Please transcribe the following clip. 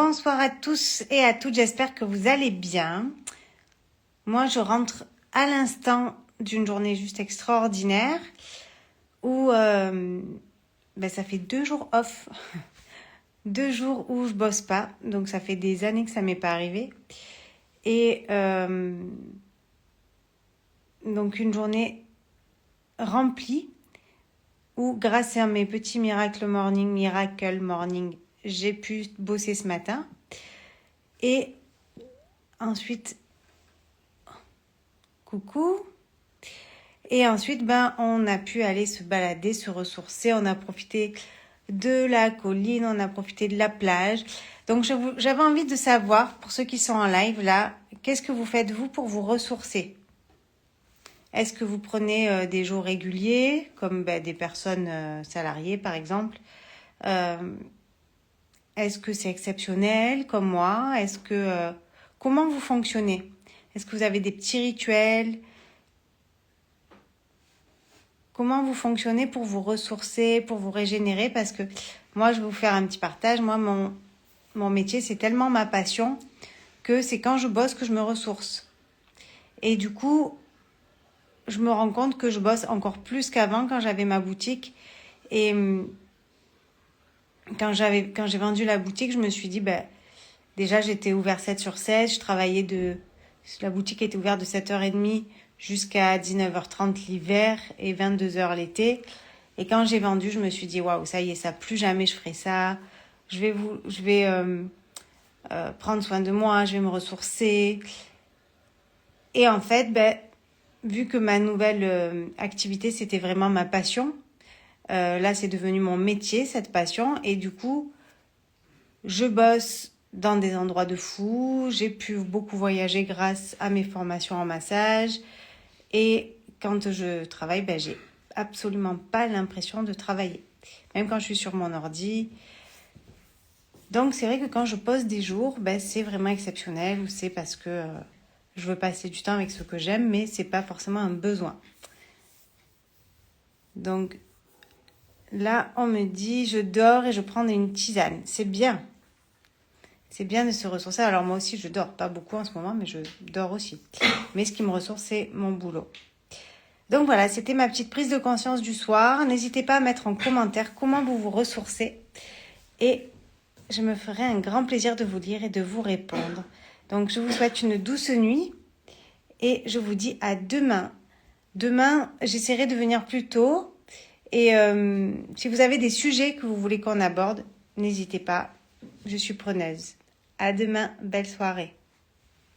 Bonsoir à tous et à toutes, j'espère que vous allez bien. Moi, je rentre à l'instant d'une journée juste extraordinaire où ça fait 2 jours off, 2 jours où je bosse pas, donc ça fait des années que ça m'est pas arrivé. Et donc une journée remplie où grâce à mes petits miracle morning, j'ai pu bosser ce matin. Et ensuite, coucou. Et ensuite, on a pu aller se balader, se ressourcer. On a profité de la colline, on a profité de la plage. Donc, j'avais envie de savoir, pour ceux qui sont en live là, qu'est-ce que vous faites vous pour vous ressourcer? Est-ce que vous prenez des jours réguliers, comme des personnes salariées par exemple? Est-ce que c'est exceptionnel comme moi? Comment vous fonctionnez? Est-ce que vous avez des petits rituels? Comment vous fonctionnez pour vous ressourcer, pour vous régénérer? Parce que moi, je vais vous faire un petit partage. Moi, mon métier, c'est tellement ma passion que c'est quand je bosse que je me ressource. Et du coup, je me rends compte que je bosse encore plus qu'avant quand j'avais ma boutique. Et quand j'ai vendu la boutique, je me suis dit, déjà, j'étais ouverte 7/7. La boutique était ouverte de 7h30 jusqu'à 19h30 l'hiver et 22h l'été. Et quand j'ai vendu, je me suis dit, waouh, ça y est, ça, plus jamais je ferai ça. Je vais prendre soin de moi, je vais me ressourcer. Et en fait, vu que ma nouvelle activité, c'était vraiment ma passion, là, c'est devenu mon métier, cette passion. Et du coup, je bosse dans des endroits de fou. J'ai pu beaucoup voyager grâce à mes formations en massage. Et quand je travaille, j'ai absolument pas l'impression de travailler. Même quand je suis sur mon ordi. Donc, c'est vrai que quand je pose des jours, c'est vraiment exceptionnel. Ou c'est parce que je veux passer du temps avec ce que j'aime, mais c'est pas forcément un besoin. Donc, là, on me dit, je dors et je prends une tisane. C'est bien. C'est bien de se ressourcer. Alors moi aussi, je dors pas beaucoup en ce moment, mais je dors aussi. Mais ce qui me ressource, c'est mon boulot. Donc voilà, c'était ma petite prise de conscience du soir. N'hésitez pas à mettre en commentaire comment vous vous ressourcez. Et je me ferai un grand plaisir de vous lire et de vous répondre. Donc je vous souhaite une douce nuit et je vous dis à demain. Demain, j'essaierai de venir plus tôt. Et si vous avez des sujets que vous voulez qu'on aborde, n'hésitez pas. Je suis preneuse. À demain, belle soirée.